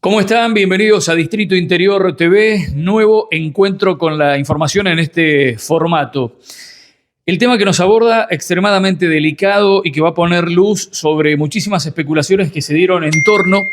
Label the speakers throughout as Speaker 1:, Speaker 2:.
Speaker 1: ¿Cómo están? Bienvenidos a Distrito Interior TV, nuevo encuentro con la información en este formato. El tema que nos aborda extremadamente delicado y que va a poner luz sobre muchísimas especulaciones que se dieron en torno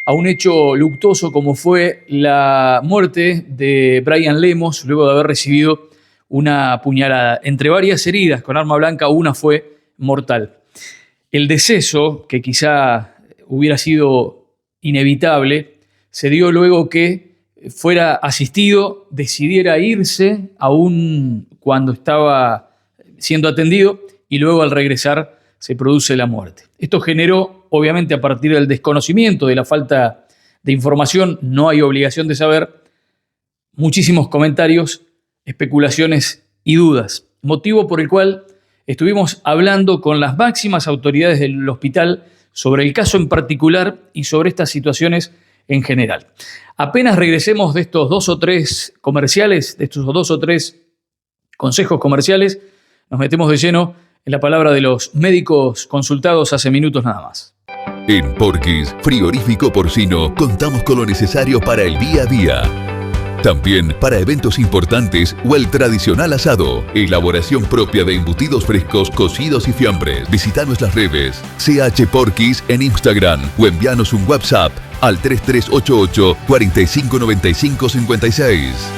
Speaker 1: a un hecho luctuoso como fue la muerte de Brian Lemos luego de haber recibido una puñalada. Entre varias heridas con arma blanca, una fue mortal. El deceso, que quizá hubiera sido inevitable, se dio luego que fuera asistido, decidiera irse aún cuando estaba siendo atendido y luego al regresar se produce la muerte. Esto generó, obviamente a partir del desconocimiento, de la falta de información, no hay obligación de saber, muchísimos comentarios, especulaciones y dudas. Motivo por el cual estuvimos hablando con las máximas autoridades del hospital sobre el caso en particular y sobre estas situaciones en general. Apenas regresemos de estos 2 o 3 comerciales, de estos 2 o 3 consejos comerciales, nos metemos de lleno en la palabra de los médicos consultados hace minutos nada más.
Speaker 2: En Porky's Frigorífico Porcino contamos con lo necesario para el día a día. También para eventos importantes o el tradicional asado. Elaboración propia de embutidos frescos, cocidos y fiambres. Visita nuestras redes CH Porky's en Instagram o envíanos un WhatsApp al 3388 4595 56.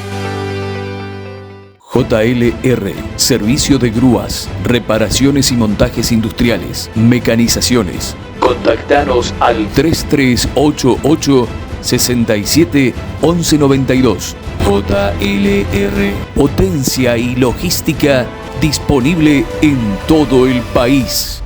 Speaker 3: JLR, servicio de grúas, reparaciones y montajes industriales, mecanizaciones. Contactanos al 3388 67 11 92. JLR, potencia y logística disponible en todo el país.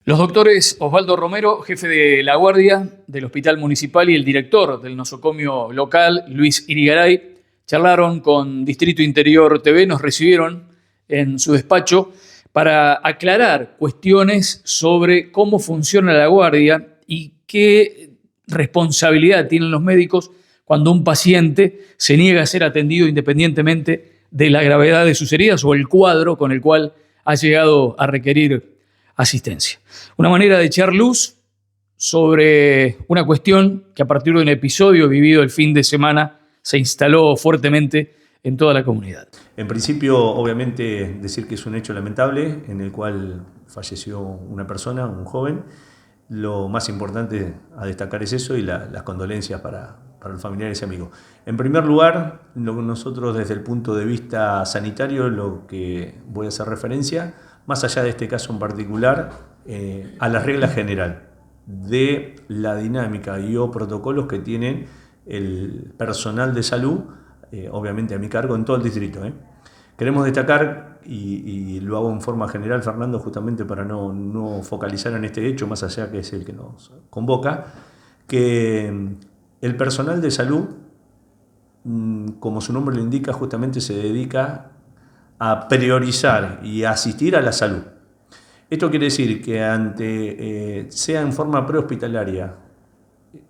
Speaker 1: Los doctores Osvaldo Romero, jefe de la guardia del Hospital Municipal, y el director del nosocomio local, Luis Irigaray, charlaron con Distrito Interior TV, nos recibieron en su despacho para aclarar cuestiones sobre cómo funciona la guardia y qué responsabilidad tienen los médicos cuando un paciente se niega a ser atendido independientemente de la gravedad de sus heridas o el cuadro con el cual ha llegado a requerir asistencia. Una manera de echar luz sobre una cuestión que a partir de un episodio vivido el fin de semana se instaló fuertemente en toda la comunidad.
Speaker 4: En principio, obviamente, decir que es un hecho lamentable en el cual falleció una persona, un joven. Lo más importante a destacar es eso y las condolencias para los familiares y amigos. En primer lugar, nosotros desde el punto de vista sanitario, lo que voy a hacer referencia, más allá de este caso en particular, a la regla general de la dinámica y o protocolos que tienen el personal de salud, obviamente a mi cargo en todo el distrito. Queremos destacar, y lo hago en forma general, Fernando, justamente para no focalizar en este hecho, más allá que es el que nos convoca, que el personal de salud, como su nombre lo indica, justamente se dedica a priorizar y a asistir a la salud. Esto quiere decir que sea en forma prehospitalaria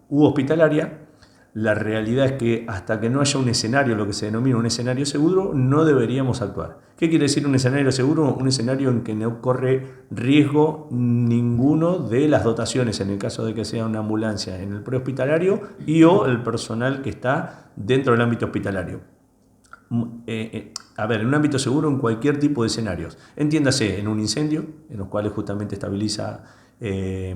Speaker 4: u hospitalaria, la realidad es que hasta que no haya un escenario, lo que se denomina un escenario seguro, no deberíamos actuar. ¿Qué quiere decir un escenario seguro? Un escenario en que no corre riesgo ninguno de las dotaciones, en el caso de que sea una ambulancia en el prehospitalario y o el personal que está dentro del ámbito hospitalario. En un ámbito seguro en cualquier tipo de escenarios. Entiéndase, en un incendio, en los cuales justamente estabiliza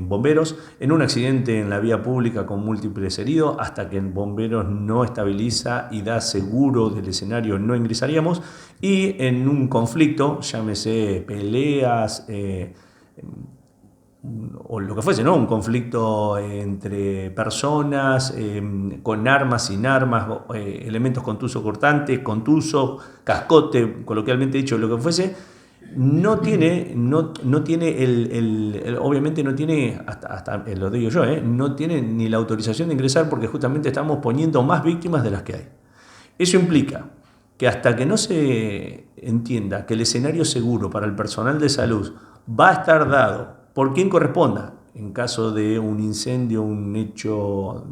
Speaker 4: bomberos, en un accidente en la vía pública con múltiples heridos, hasta que bomberos no estabiliza y da seguro del escenario no ingresaríamos, y en un conflicto, llámese peleas, o lo que fuese, ¿no? Un conflicto entre personas, con armas, sin armas, elementos contuso cortantes, contuso, cascote, coloquialmente dicho, lo que fuese, no tiene obviamente no tiene, hasta lo digo yo, no tiene ni la autorización de ingresar porque justamente estamos poniendo más víctimas de las que hay. Eso implica que hasta que no se entienda que el escenario seguro para el personal de salud va a estar dado por quien corresponda, en caso de un incendio, un hecho,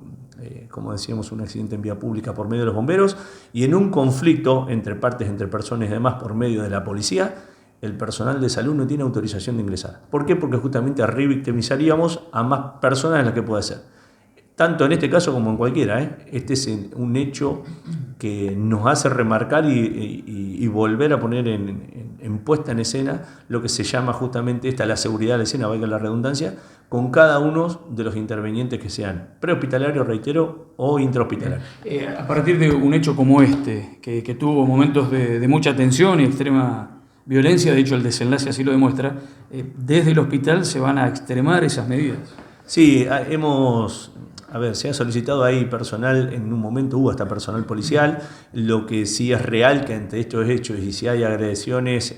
Speaker 4: como decíamos, un accidente en vía pública por medio de los bomberos, y en un conflicto entre partes, entre personas y demás por medio de la policía, el personal de salud no tiene autorización de ingresar. ¿Por qué? Porque justamente revictimizaríamos a más personas de las que puede ser. Tanto en este caso como en cualquiera. Este es un hecho que nos hace remarcar y volver a poner en puesta en escena lo que se llama justamente la seguridad de la escena, valga la redundancia, con cada uno de los intervenientes que sean prehospitalarios, reitero, o intrahospitalarios.
Speaker 1: A partir de un hecho como este, que tuvo momentos de mucha tensión y extrema violencia, de hecho el desenlace así lo demuestra, desde el hospital se van a extremar esas medidas.
Speaker 4: Sí, se ha solicitado ahí personal, en un momento hubo hasta personal policial. Lo que sí es real que ante estos hechos y si hay agresiones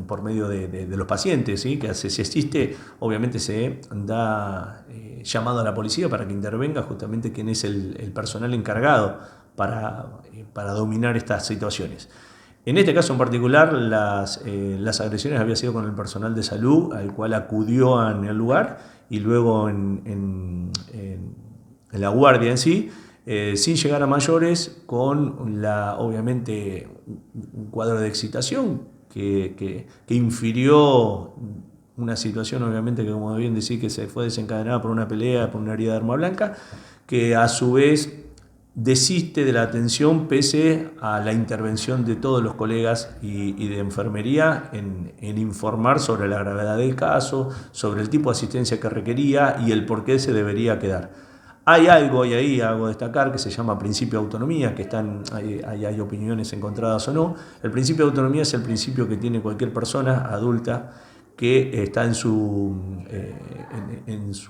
Speaker 4: por medio de los pacientes, ¿sí? Que se existe, obviamente se da llamado a la policía para que intervenga justamente quien es el personal encargado para dominar estas situaciones. En este caso en particular, las agresiones habían sido con el personal de salud, al cual acudió en el lugar, y luego en la guardia en sí, sin llegar a mayores, con obviamente un cuadro de excitación que infirió una situación, obviamente, que como bien decía, que se fue desencadenada por una pelea, por una herida de arma blanca, que a su vez desiste de la atención pese a la intervención de todos los colegas y de enfermería en informar sobre la gravedad del caso, sobre el tipo de asistencia que requería y el por qué se debería quedar. Hay algo, y ahí hago destacar, que se llama principio de autonomía, que hay opiniones encontradas o no. El principio de autonomía es el principio que tiene cualquier persona adulta que está en su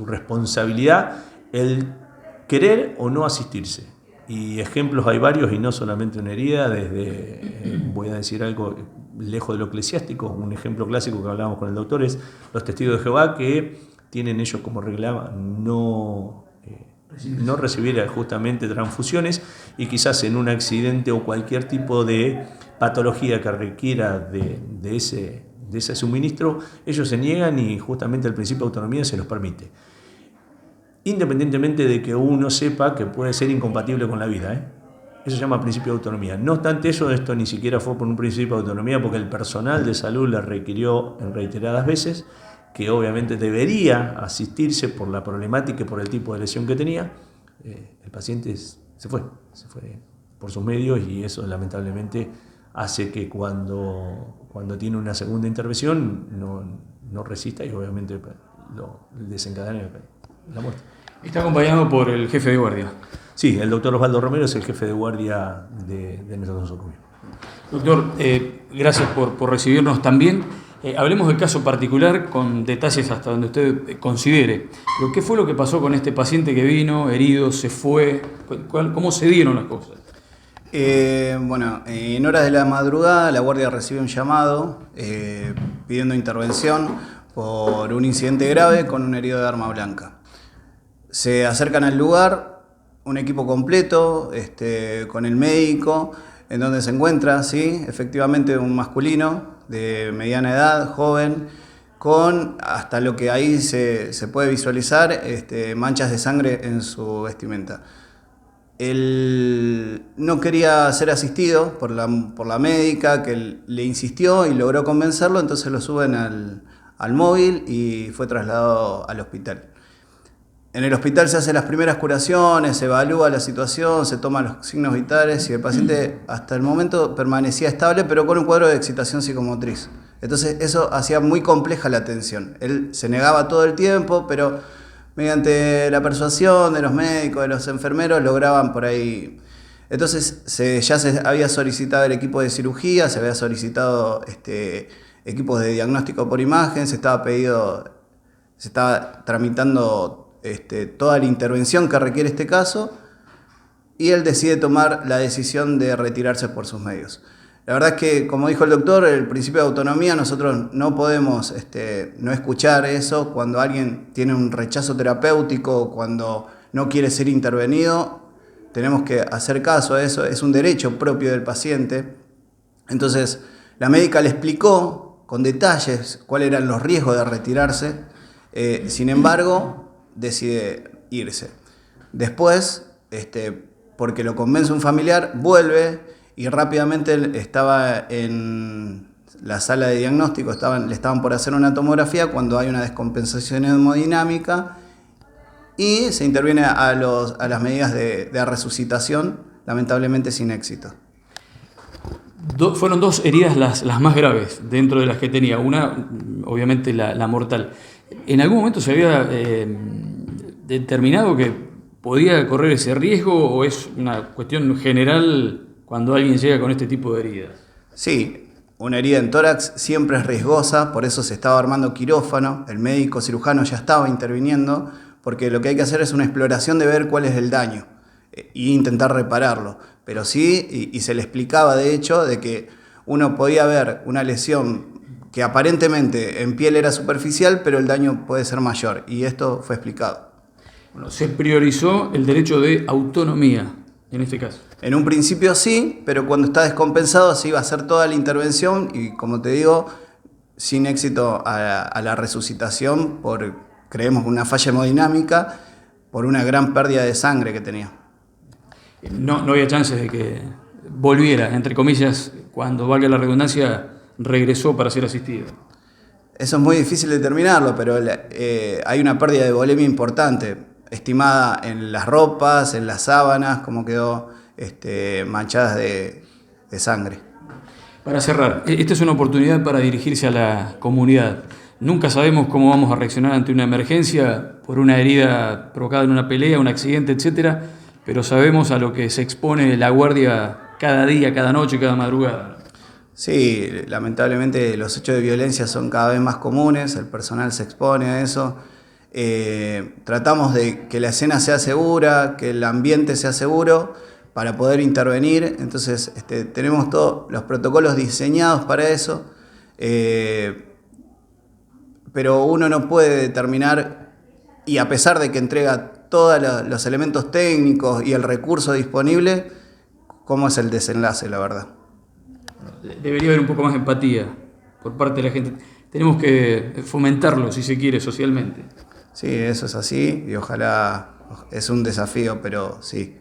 Speaker 4: responsabilidad el querer o no asistirse. Y ejemplos hay varios, y no solamente una herida, voy a decir algo lejos de lo eclesiástico. Un ejemplo clásico que hablábamos con el doctor es los testigos de Jehová, que tienen ellos como regla no recibir justamente transfusiones, y quizás en un accidente o cualquier tipo de patología que requiera de ese suministro, ellos se niegan y justamente el principio de autonomía se los permite. Independientemente de que uno sepa que puede ser incompatible con la vida. Eso se llama principio de autonomía. No obstante eso, esto ni siquiera fue por un principio de autonomía, porque el personal de salud le requirió en reiteradas veces que obviamente debería asistirse por la problemática y por el tipo de lesión que tenía. El paciente se fue por sus medios, y eso lamentablemente hace que cuando tiene una segunda intervención no resista, y obviamente lo desencadena la muerte.
Speaker 1: Está acompañado por el jefe de guardia.
Speaker 4: Sí, el doctor Osvaldo Romero es el jefe de guardia de nuestro nosocomio.
Speaker 1: Doctor, gracias por recibirnos también. Hablemos del caso particular con detalles hasta donde usted considere. Pero ¿qué fue lo que pasó con este paciente que vino, herido, se fue? ¿Cómo se dieron las cosas?
Speaker 5: En horas de la madrugada la guardia recibe un llamado pidiendo intervención por un incidente grave con un herido de arma blanca. Se acercan al lugar, un equipo completo, con el médico, en donde se encuentra, sí, efectivamente un masculino de mediana edad, joven, con hasta lo que ahí se puede visualizar, manchas de sangre en su vestimenta. Él no quería ser asistido por la médica, que le insistió y logró convencerlo, entonces lo suben al móvil y fue trasladado al hospital. En el hospital se hacen las primeras curaciones, se evalúa la situación, se toman los signos vitales y el paciente hasta el momento permanecía estable, pero con un cuadro de excitación psicomotriz. Entonces eso hacía muy compleja la atención. Él se negaba todo el tiempo, pero mediante la persuasión de los médicos, de los enfermeros, lograban por ahí. Entonces ya se había solicitado el equipo de cirugía, se había solicitado equipos de diagnóstico por imagen, se estaba tramitando toda la intervención que requiere este caso, y él decide tomar la decisión de retirarse por sus medios. La verdad es que, como dijo el doctor, el principio de autonomía, nosotros no podemos no escuchar eso cuando alguien tiene un rechazo terapéutico, cuando no quiere ser intervenido. Tenemos que hacer caso a eso, es un derecho propio del paciente. Entonces, la médica le explicó con detalles cuáles eran los riesgos de retirarse, sin embargo, decide irse. Después, porque lo convence un familiar, vuelve y rápidamente estaba la sala de diagnóstico le estaban por hacer una tomografía cuando hay una descompensación hemodinámica y se interviene a las medidas de resucitación, lamentablemente sin éxito.
Speaker 1: Fueron 2 heridas las más graves dentro de las que tenía. Una, obviamente, la mortal. ¿En algún momento se había determinado que podía correr ese riesgo o es una cuestión general cuando alguien llega con este tipo de heridas?
Speaker 5: Sí, una herida en tórax siempre es riesgosa, por eso se estaba armando quirófano, el médico cirujano ya estaba interviniendo, porque lo que hay que hacer es una exploración de ver cuál es el daño e intentar repararlo. Pero sí, y se le explicaba de hecho, de que uno podía ver una lesión que aparentemente en piel era superficial, pero el daño puede ser mayor, y esto fue explicado.
Speaker 1: Bueno, se priorizó el derecho de autonomía, en este caso.
Speaker 5: En un principio sí, pero cuando está descompensado se iba a hacer toda la intervención y, como te digo, sin éxito a la resucitación creemos, una falla hemodinámica por una gran pérdida de sangre que tenía.
Speaker 1: No había chances de que volviera, entre comillas, cuando valga la redundancia, regresó para ser asistido.
Speaker 5: Eso es muy difícil determinarlo, pero hay una pérdida de volemia importante, estimada en las ropas, en las sábanas, como quedó manchadas de sangre.
Speaker 1: Para cerrar, esta es una oportunidad para dirigirse a la comunidad. Nunca sabemos cómo vamos a reaccionar ante una emergencia por una herida provocada en una pelea, un accidente, etcétera, pero sabemos a lo que se expone la guardia cada día, cada noche, cada madrugada.
Speaker 5: Sí, lamentablemente los hechos de violencia son cada vez más comunes, el personal se expone a eso. Tratamos de que la escena sea segura, que el ambiente sea seguro para poder intervenir. Entonces tenemos todos los protocolos diseñados para eso, pero uno no puede determinar, y a pesar de que entrega todos los elementos técnicos y el recurso disponible, cómo es el desenlace, la verdad.
Speaker 1: Debería haber un poco más de empatía por parte de la gente. Tenemos que fomentarlo, si se quiere, socialmente.
Speaker 5: Sí, eso es así y ojalá, es un desafío, pero sí.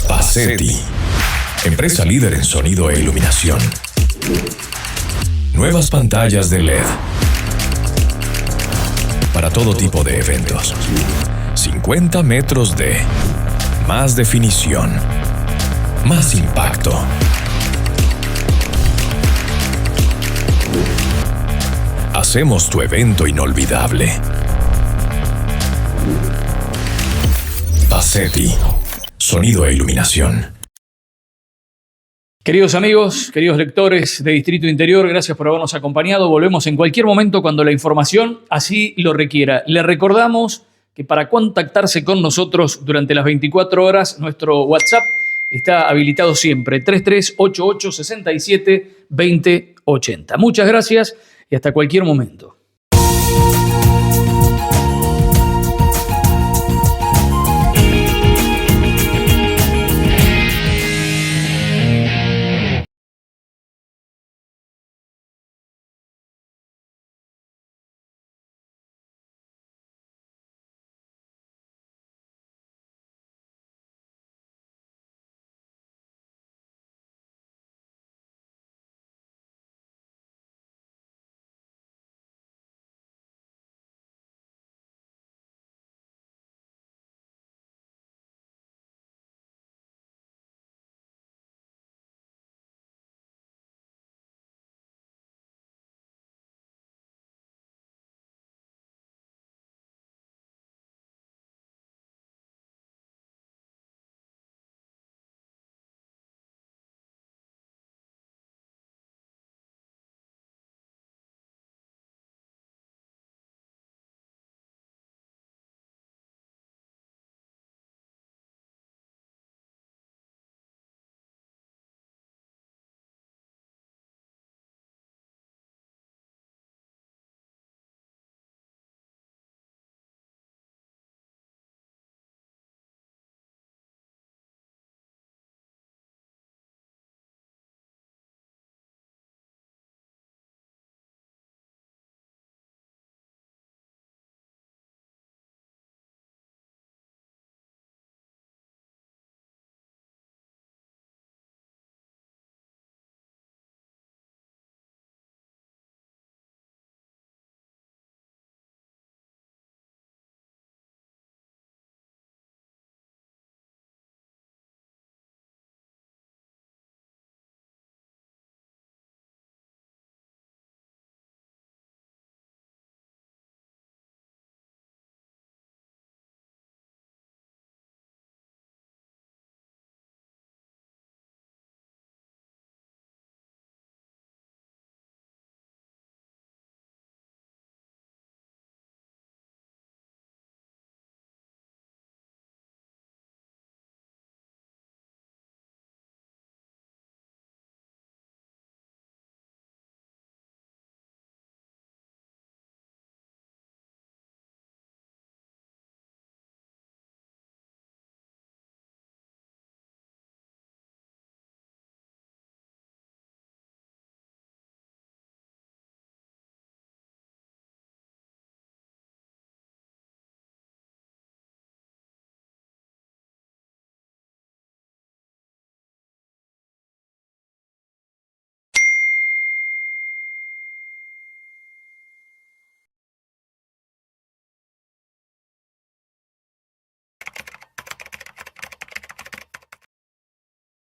Speaker 6: Pacetti, empresa líder en sonido e iluminación. Nuevas pantallas de LED para todo tipo de eventos. 50 metros de más definición, más impacto. Hacemos tu evento inolvidable. Pacetti, sonido e iluminación.
Speaker 1: Queridos amigos, queridos lectores de Distrito Interior, gracias por habernos acompañado. Volvemos en cualquier momento cuando la información así lo requiera. Le recordamos que para contactarse con nosotros durante las 24 horas, nuestro WhatsApp está habilitado siempre, 3388672080. Muchas gracias y hasta cualquier momento.